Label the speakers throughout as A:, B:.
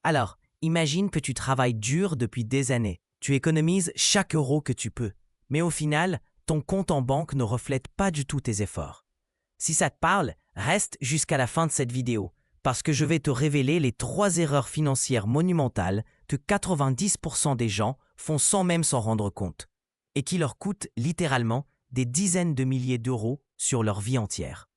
A: Alors, imagine que tu travailles dur depuis des années. Tu économises chaque euro que tu peux. Mais au final, ton compte en banque ne reflète pas du tout tes efforts. Si ça te parle, reste jusqu'à la fin de cette vidéo, parce que je vais te révéler les 3 erreurs financières monumentales que 90% des gens font sans même s'en rendre compte, et qui leur coûtent littéralement des dizaines de milliers d'euros sur leur vie entière.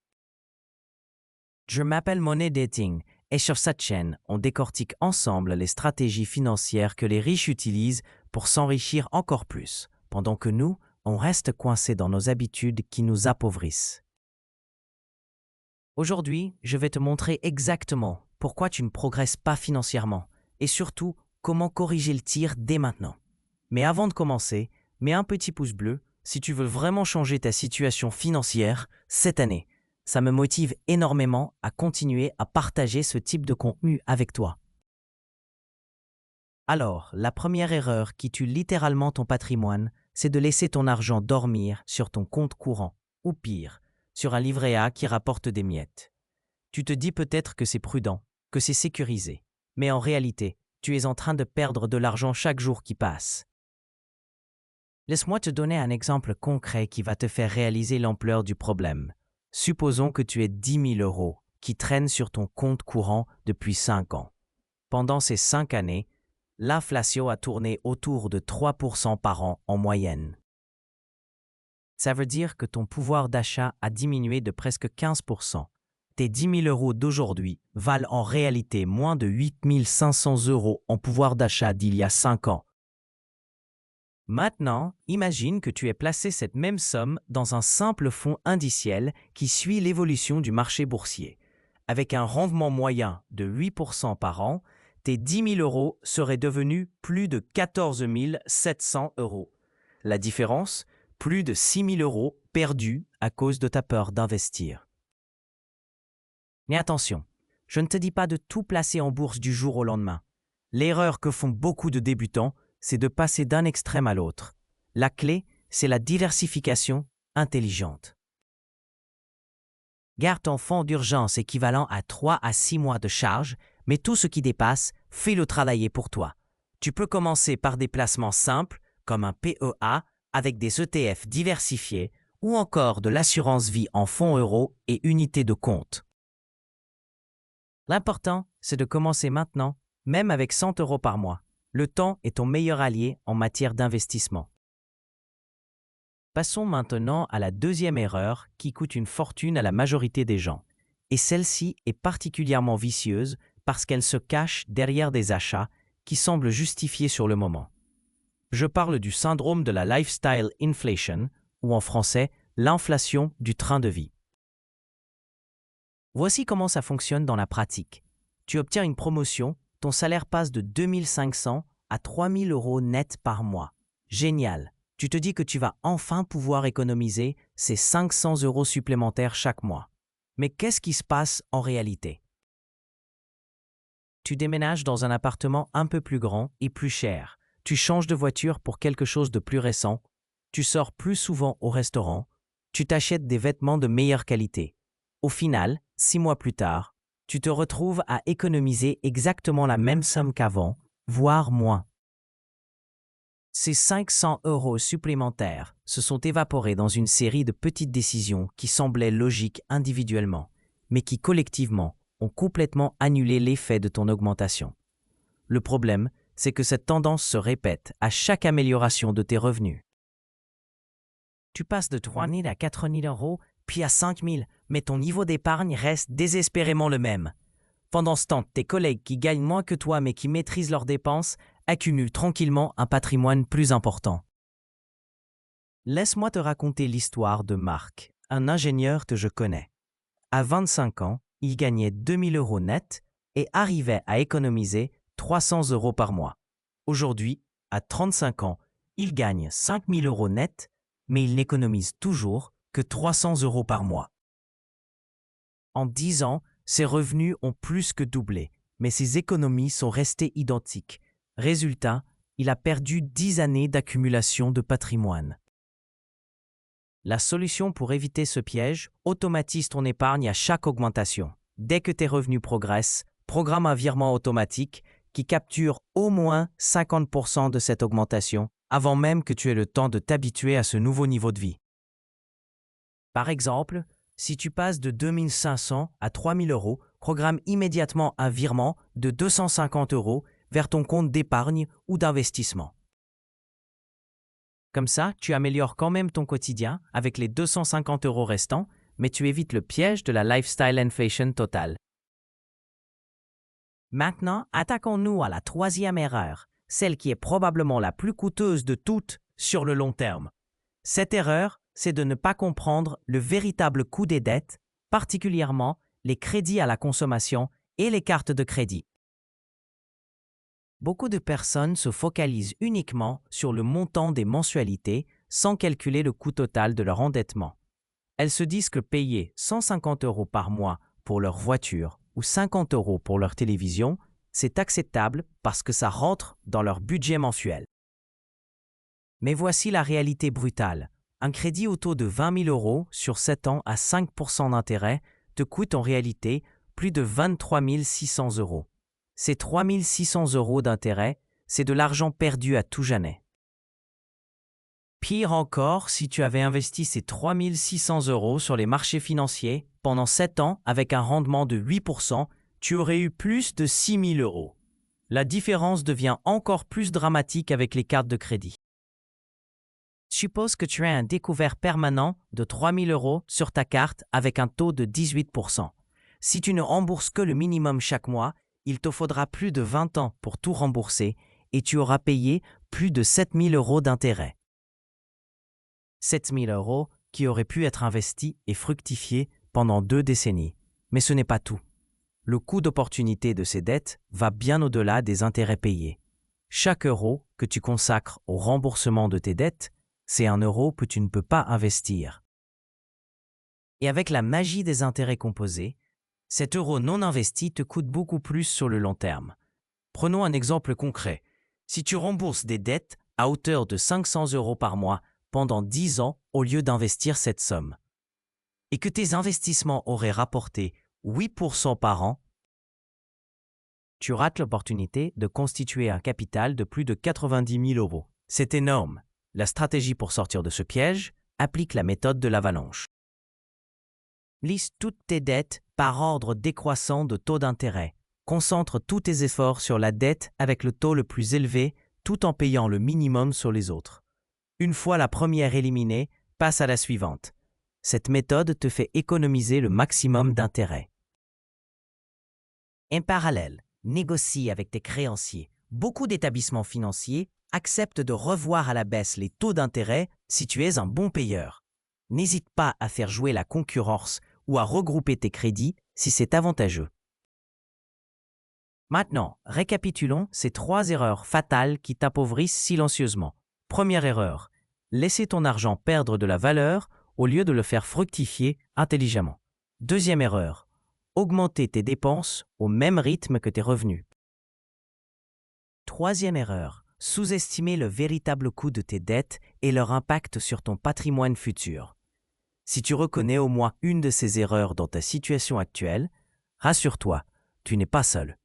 A: Je m'appelle Money Dating, et sur cette chaîne, on décortique ensemble les stratégies financières que les riches utilisent pour s'enrichir encore plus, pendant que nous, on reste coincés dans nos habitudes qui nous appauvrissent. Aujourd'hui, je vais te montrer exactement pourquoi tu ne progresses pas financièrement et surtout comment corriger le tir dès maintenant. Mais avant de commencer, mets un petit pouce bleu si tu veux vraiment changer ta situation financière cette année. Ça me motive énormément à continuer à partager ce type de contenu avec toi. Alors, la première erreur qui tue littéralement ton patrimoine, c'est de laisser ton argent dormir sur ton compte courant, ou pire, sur un livret A qui rapporte des miettes. Tu te dis peut-être que c'est prudent, que c'est sécurisé, mais en réalité, tu es en train de perdre de l'argent chaque jour qui passe. Laisse-moi te donner un exemple concret qui va te faire réaliser l'ampleur du problème. Supposons que tu aies 10 000 euros qui traînent sur ton compte courant depuis 5 ans. Pendant ces 5 années, l'inflation a tourné autour de 3% par an en moyenne. Ça veut dire que ton pouvoir d'achat a diminué de presque 15%. Tes 10 000 euros d'aujourd'hui valent en réalité moins de 8 500 euros en pouvoir d'achat d'il y a 5 ans. Maintenant, imagine que tu aies placé cette même somme dans un simple fonds indiciel qui suit l'évolution du marché boursier. Avec un rendement moyen de 8% par an, tes 10 000 euros seraient devenus plus de 14 700 euros. La différence, plus de 6 000 euros perdus à cause de ta peur d'investir. Mais attention, je ne te dis pas de tout placer en bourse du jour au lendemain. L'erreur que font beaucoup de débutants, c'est de passer d'un extrême à l'autre. La clé, c'est la diversification intelligente. Garde ton fonds d'urgence équivalent à 3 à 6 mois de charge, mais tout ce qui dépasse, fais-le travailler pour toi. Tu peux commencer par des placements simples, comme un PEA, avec des ETF diversifiés, ou encore de l'assurance vie en fonds euros et unités de compte. L'important, c'est de commencer maintenant, même avec 100 euros par mois. Le temps est ton meilleur allié en matière d'investissement. Passons maintenant à la deuxième erreur qui coûte une fortune à la majorité des gens. Et celle-ci est particulièrement vicieuse parce qu'elle se cache derrière des achats qui semblent justifiés sur le moment. Je parle du syndrome de la lifestyle inflation, ou en français, l'inflation du train de vie. Voici comment ça fonctionne dans la pratique. Tu obtiens une promotion, ton salaire passe de 2 500 à 3 000 euros net par mois. Génial! Tu te dis que tu vas enfin pouvoir économiser ces 500 euros supplémentaires chaque mois. Mais qu'est-ce qui se passe en réalité? Tu déménages dans un appartement un peu plus grand et plus cher. Tu changes de voiture pour quelque chose de plus récent. Tu sors plus souvent au restaurant. Tu t'achètes des vêtements de meilleure qualité. Au final, 6 mois plus tard, tu te retrouves à économiser exactement la même somme qu'avant, voire moins. Ces 500 euros supplémentaires se sont évaporés dans une série de petites décisions qui semblaient logiques individuellement, mais qui collectivement ont complètement annulé l'effet de ton augmentation. Le problème, c'est que cette tendance se répète à chaque amélioration de tes revenus. Tu passes de 3 000 à 4 000 euros, puis à 5 000, mais ton niveau d'épargne reste désespérément le même. Pendant ce temps, tes collègues qui gagnent moins que toi mais qui maîtrisent leurs dépenses accumulent tranquillement un patrimoine plus important. Laisse-moi te raconter l'histoire de Marc, un ingénieur que je connais. À 25 ans, il gagnait 2 000 euros net et arrivait à économiser 300 euros par mois. Aujourd'hui, à 35 ans, il gagne 5 000 euros net, mais il n'économise toujours que 300 euros par mois. En 10 ans, ses revenus ont plus que doublé, mais ses économies sont restées identiques. Résultat, il a perdu 10 années d'accumulation de patrimoine. La solution pour éviter ce piège, automatise ton épargne à chaque augmentation. Dès que tes revenus progressent, programme un virement automatique qui capturent au moins 50% de cette augmentation avant même que tu aies le temps de t'habituer à ce nouveau niveau de vie. Par exemple, si tu passes de 2 500 à 3 000 euros, programme immédiatement un virement de 250 euros vers ton compte d'épargne ou d'investissement. Comme ça, tu améliores quand même ton quotidien avec les 250 euros restants, mais tu évites le piège de la lifestyle inflation totale. Maintenant, attaquons-nous à la troisième erreur, celle qui est probablement la plus coûteuse de toutes sur le long terme. Cette erreur, c'est de ne pas comprendre le véritable coût des dettes, particulièrement les crédits à la consommation et les cartes de crédit. Beaucoup de personnes se focalisent uniquement sur le montant des mensualités sans calculer le coût total de leur endettement. Elles se disent que payer 150 euros par mois pour leur voiture ou 50 euros pour leur télévision, c'est acceptable parce que ça rentre dans leur budget mensuel. Mais voici la réalité brutale. Un crédit au taux de 20 000 euros sur 7 ans à 5% d'intérêt te coûte en réalité plus de 23 600 euros. Ces 3 600 euros d'intérêt, c'est de l'argent perdu à tout jamais. Pire encore, si tu avais investi ces 3 600 euros sur les marchés financiers pendant 7 ans avec un rendement de 8%, tu aurais eu plus de 6 000 euros. La différence devient encore plus dramatique avec les cartes de crédit. Suppose que tu as un découvert permanent de 3 000 euros sur ta carte avec un taux de 18%. Si tu ne rembourses que le minimum chaque mois, il te faudra plus de 20 ans pour tout rembourser et tu auras payé plus de 7 000 euros d'intérêt. 7 000 euros qui auraient pu être investis et fructifiés pendant 2 décennies. Mais ce n'est pas tout. Le coût d'opportunité de ces dettes va bien au-delà des intérêts payés. Chaque euro que tu consacres au remboursement de tes dettes, c'est un euro que tu ne peux pas investir. Et avec la magie des intérêts composés, cet euro non investi te coûte beaucoup plus sur le long terme. Prenons un exemple concret. Si tu rembourses des dettes à hauteur de 500 euros par mois pendant 10 ans au lieu d'investir cette somme, et que tes investissements auraient rapporté 8% par an, tu rates l'opportunité de constituer un capital de plus de 90 000 euros. C'est énorme. La stratégie pour sortir de ce piège applique la méthode de l'avalanche. Liste toutes tes dettes par ordre décroissant de taux d'intérêt. Concentre tous tes efforts sur la dette avec le taux le plus élevé tout en payant le minimum sur les autres. Une fois la première éliminée, passe à la suivante. Cette méthode te fait économiser le maximum d'intérêt. En parallèle, négocie avec tes créanciers. Beaucoup d'établissements financiers acceptent de revoir à la baisse les taux d'intérêt si tu es un bon payeur. N'hésite pas à faire jouer la concurrence ou à regrouper tes crédits si c'est avantageux. Maintenant, récapitulons ces 3 erreurs fatales qui t'appauvrissent silencieusement. Première erreur, laisser ton argent perdre de la valeur au lieu de le faire fructifier intelligemment. Deuxième erreur, augmenter tes dépenses au même rythme que tes revenus. Troisième erreur, sous-estimer le véritable coût de tes dettes et leur impact sur ton patrimoine futur. Si tu reconnais au moins une de ces erreurs dans ta situation actuelle, rassure-toi, tu n'es pas seul.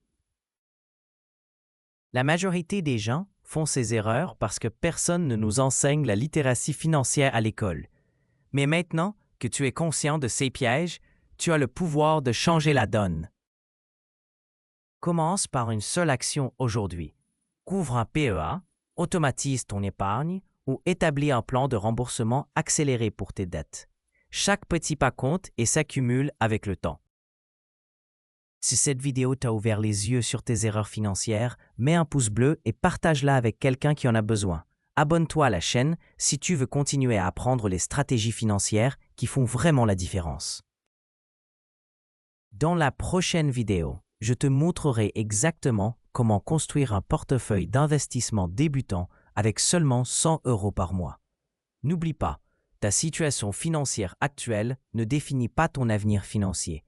A: La majorité des gens font ces erreurs parce que personne ne nous enseigne la littératie financière à l'école. Mais maintenant que tu es conscient de ces pièges, tu as le pouvoir de changer la donne. Commence par une seule action aujourd'hui. Couvre un PEA, automatise ton épargne ou établis un plan de remboursement accéléré pour tes dettes. Chaque petit pas compte et s'accumule avec le temps. Si cette vidéo t'a ouvert les yeux sur tes erreurs financières, mets un pouce bleu et partage-la avec quelqu'un qui en a besoin. Abonne-toi à la chaîne si tu veux continuer à apprendre les stratégies financières qui font vraiment la différence. Dans la prochaine vidéo, je te montrerai exactement comment construire un portefeuille d'investissement débutant avec seulement 100 euros par mois. N'oublie pas, ta situation financière actuelle ne définit pas ton avenir financier.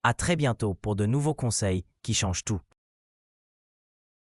A: À très bientôt pour de nouveaux conseils qui changent tout.